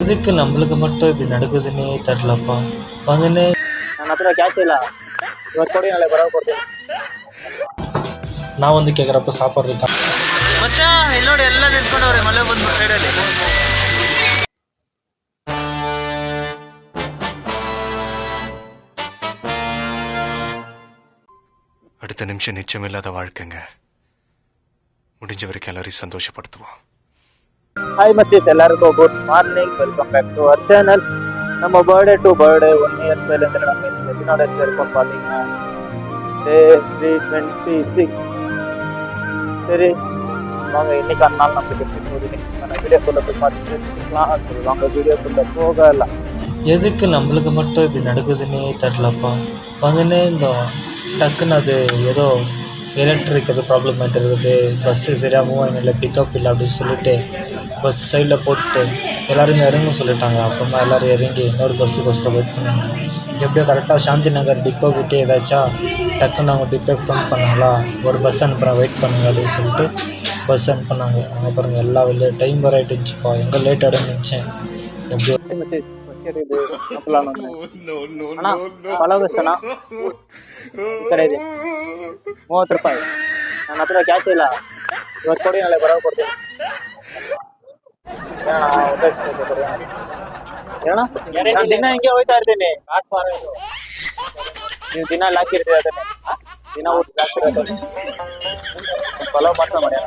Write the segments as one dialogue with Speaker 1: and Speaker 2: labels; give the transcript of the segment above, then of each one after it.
Speaker 1: எதுக்கு நம்மளுக்கு மட்டும் இப்படி நடக்குதுன்னே தெரிலப்பா. வந்துன்னு
Speaker 2: ನನ್ನ ಹತ್ರ ಕ್ಯಾಶ್ ಇಲ್ಲ, ಇವತ್ತು ಕೊಡಿ ನಾಳೆ ಬರೋ ಕೊಡ್ತೀನಿ.
Speaker 1: நான் வந்து கேட்குறப்ப சாப்பிட்றதுக்கா
Speaker 2: ಮಚ್ಚ ಇಲ್ಲಿ ನೋಡಿ ಎಲ್ಲ ನಿಂತ್ಕೊಂಡವ್ರೆ ಮಳೆ ಬಂದು ಸೈಡಲ್ಲಿ.
Speaker 3: அடுத்த நிமிஷம் நிச்சயமில்லாத வாழ்க்கைங்க. முடிஞ்ச வரைக்கும் எல்லாரையும் சந்தோஷப்படுத்துவோம்.
Speaker 2: ಹಾಯ್ ಮಚ್ಚೀಸ್, ಎಲ್ಲರಿಗೂ good morning, welcome back to அவர் சேனல். நம்ம பர்த்டே டு பர்த்டே 1 இயர் சேர்ந்து நம்ம எத்தனோட இருக்கோம் பார்த்தீங்கன்னா டே 326. சரி வாங்க, இன்னைக்கு அண்ணால் நம்மளுக்கு எப்படி போகுது நம்ம வீடியோக்குள்ளே போய் பார்த்துக்கலாம். சரி வாங்க வீடியோக்குள்ளே போகலாம்.
Speaker 1: எதுக்கு நம்மளுக்கு மட்டும் இப்படி நடக்குதுன்னே தெரிலப்பா. வந்துன்னு இந்த டக்குன்னு அது ஏதோ எலக்ட்ரிக் எது ப்ராப்ளம் ஆகிட்டு இருக்குது, பஸ்ஸு சரியாக மூவ் ஆகல, பிக்கப் இல்லை அப்படின்னு சொல்லிட்டு பஸ் சைடில் போட்டு எல்லோரும் இறங்க சொல்லிட்டாங்க. அப்புறமா எல்லோரும் இறங்கி இன்னொரு பஸ்ஸுக்கோசரம் வெயிட் பண்ணாங்க. எப்படியோ கரெக்டாக சாந்தி நகர் டிப்போ விட்டு ஏதாச்சும் டக்குன்னு அவங்க டிப்போ ஃபோன் பண்ணாங்களா, ஒரு பஸ் அனுப்புகிறேன் வெயிட் பண்ணுங்க அப்படின்னு சொல்லிட்டு பஸ் அனுப்புனாங்க. அங்கே பாருங்கள் எல்லா வெளியே டைம் வர ஆகிட்டுச்சுப்பா, எங்கே லேட் ஆகிடும்னு நினச்சேன். எப்படியோ
Speaker 2: ಅಣ್ಣ ಪಲಾವ್ ಎಷ್ಟಣ್ಣ? ಈ ಕಡೆ ಇದೆ 30 ರೂಪಾಯಿ. ನನ್ನ ಹತ್ರ ಕ್ಯಾಶ್ ಇಲ್ಲ, ಇವತ್ತು ಕೊಡಿ ನಾಳೆ ಬರೋ ಕೊಡ್ತೀನಿ. ನಾನು ದಿನ ಹಿಂಗೆ ಹೋಗ್ತಾ ಇರ್ತೀನಿ. ನೀವು ದಿನ ಅಲ್ಲಿ ಹಾಕಿರ್ತೀವಿ ಅದನ್ನೇ, ದಿನ ಊಟ ಜಾಸ್ತಿ ಇರುತ್ತೆ. ಪಲಾವ್ ಮಾತ್ರ ಮಾಡಿ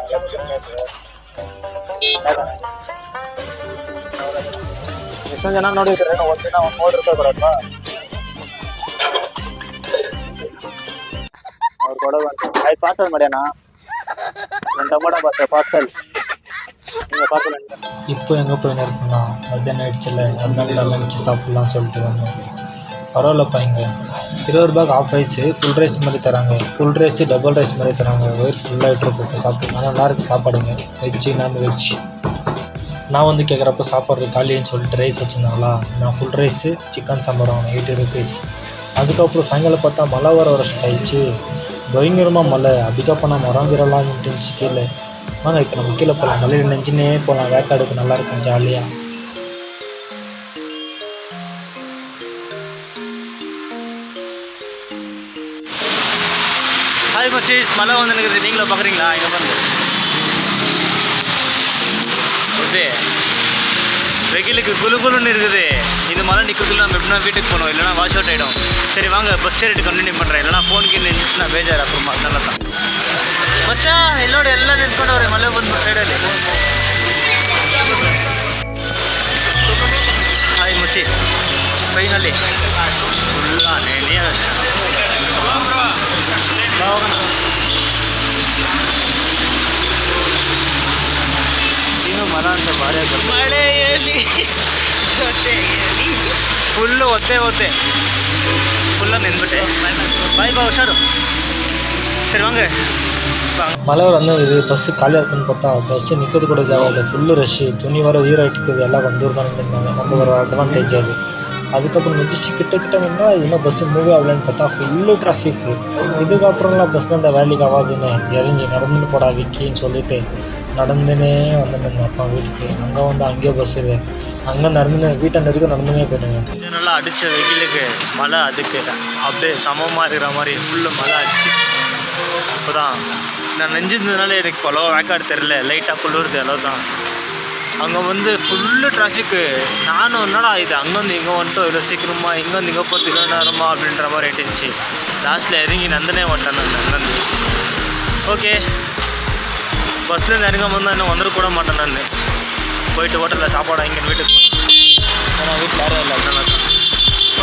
Speaker 2: ಎಷ್ಟೊಂದು ಜನ ನೋಡಿದ್ರೆ ಒಂದಿನ 30 ರೂಪಾಯಿ ಬರಲ್ವಾ? ಅವ್ರು ಕೊಡೋದು ಆಯ್ತು, ಪಾರ್ಸಲ್ ಮಾಡ್ಯಾನ. ಒಂದು ಟೊಮೊಟೊ ಬರ್ತದೆ ಪಾರ್ಸಲ್, நீங்கள் பார்சல்.
Speaker 1: இப்போ எங்கே போயின்னு இருக்குண்ணா, மத்தியானம் ஆயிடுச்சுல்ல, அதனால லஞ்சு சாப்பிட்லான்னு சொல்லிட்டு வந்தோம். பரவாயில்லப்பா, இங்கே 20 ரூபாய்க்கு ஆஃப் ரைஸு, ஃபுல் ரைஸ் மாதிரி தராங்க, ஃபுல் ரைஸு டபுள் ரைஸ் மாதிரி தராங்க. வயிறு ஃபுல்லாகிட்டு இருக்கு இப்போ சாப்பிட்டு. ஆனால் நல்லாயிருக்கு சாப்பாடுங்க, வெஜ்ஜு நான்வெஜ். நான் வந்து கேட்குறப்ப சாப்பாடு காலின்னு சொல்லிட்டு ரைஸ் வச்சுருந்தாங்களா, நான் ஃபுல் ரைஸு சிக்கன் சாம்பார் வாங்கினேன் 80 ருபீஸ். அதுக்கப்புறம் சாயங்காலம் பார்த்தா மழை வர ஸ்டார்ட் ஆயிடுச்சு, பயங்கரமாக மழை. அதுக்கப்புறம் மரம் கிரலாம் இருந்துச்சு கீழே. வாங்க இப்போ நம்ம கீழே போகலாம், மலையில் நெஞ்சினே போகலாம், வேக்காடுக்கு நல்லாயிருக்கும் ஜாலியாக.
Speaker 2: ஹாய் மச்சீஸ், மழை வந்து நிற்குது, நீங்களும் பார்க்குறீங்களா? இங்கே பாருங்க, ஓகே வெயிலுக்கு குலுகுலுன்னு இருக்குது. இந்த மழை நிற்கிறதுல நம்ம எப்படின்னா வீட்டுக்கு போகணும், இல்லைனா வாஷ் அவுட் ஆகிடும். சரி வாங்க பஸ் ஏறிட்டு கண்டினியூ பண்ணுறேன், இல்லைனா ஃபோனுக்கு நின்றுச்சுன்னா பேஜார் அப்புறமா. நல்லா தான் மச்சா ಎಲ್ಲೋಡಿ ಎಲ್ಲ ನಿಂತ್ಕೊಂಡವ್ರೆ ಮಳೆ ಬಂದು ಸೈಡಲ್ಲಿ. ಹಾಯ್ ಮಚ್ಚಿ, ಫೈನಲಿ ಫುಲ್ಲ ನೆನೆಯ ಮರ ಅಂತ ಭಾರಿ ಮಳೆಯಲ್ಲಿ ಫುಲ್ಲು ಒತ್ತೆ ಫುಲ್ಲ ನೆನ್ಬಿಟ್ಟೆ. ಬಾಯ್ ಬಾ ಹುಷಾರು. சரி வாங்க.
Speaker 1: மழை வந்து இது பஸ்ஸு காலியாக இருக்குன்னு பார்த்தா பஸ்ஸு நிற்கிறது கூட தேவையில்லை, ஃபுல்லு ரஷ்ஷு. துணி வர ஈராயிட்டுக்குது, எல்லாம் வந்துரு தான் இருந்தாங்க. நம்ம ஒரு அட்வான்டேஜ் அது. அதுக்கப்புறம் மிதிச்சு கிட்ட நின்னா இன்னும் பஸ்ஸு மூவே ஆகலன்னு பார்த்தா ஃபுல்லு டிராஃபிக்கு. இதுக்கப்புறம்லாம் பஸ்ஸில் இந்த வேலைக்கு ஆகாதுன்னு இறங்கி நடந்துன்னு போடா விக்கின்னு சொல்லிட்டு நடந்துனே வந்துருந்தேன் அப்பா வீட்டுக்கு. அங்கே வந்து அங்கேயே பஸ் இல்லை, அங்கே நடந்துன்னு வீட்டை நெருக்க நடந்துனே போயிடுங்க.
Speaker 2: கொஞ்சம் நல்லா அடித்த வெயிலுக்கு மழை அதுக்கு அப்படியே சமமாக இருக்கிற மாதிரி ஃபுல்லு மழை அடிச்சு. இப்போ தான் நான் நெஞ்சிருந்ததுனால எனக்கு அவ்வளோ வேக்காடு தெரில, லைட்டாக குளிருது அளவு தான். அங்கே வந்து ஃபுல்லு டிராஃபிக்கு. நானும் என்னடா இது அங்கேருந்து இங்கே வந்துட்டோம் இவ்வளோ சீக்கிரமாக, இங்கேருந்து இங்கே போகிறது இவ்வளோ நேரமா அப்படின்ற மாதிரி ஆகிட்டுச்சு. லாஸ்ட்டில் இறங்கி நந்தனே வந்துட்டேன் நான் அங்கேருந்து. ஓகே பஸ்ஸில் இறங்காம வந்தால் இன்னும் வந்துடக்கூட மாட்டேன் நான். போயிட்டு ஹோட்டலில் சாப்பாடு இங்கே வீட்டுக்கு ஏன்னா வீட்டில் யாரும் இல்லை, அதனால தான்.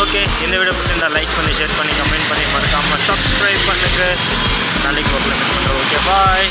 Speaker 2: ஓகே இந்த வீடியோ பிடிச்சிருந்தா லைக் பண்ணி ஷேர் பண்ணி கமெண்ட் பண்ணி மறக்காமல் சப்ஸ்கிரைப் பண்ணுங்கள். நாளைக்கு பார்க்கலாம். Okay bye.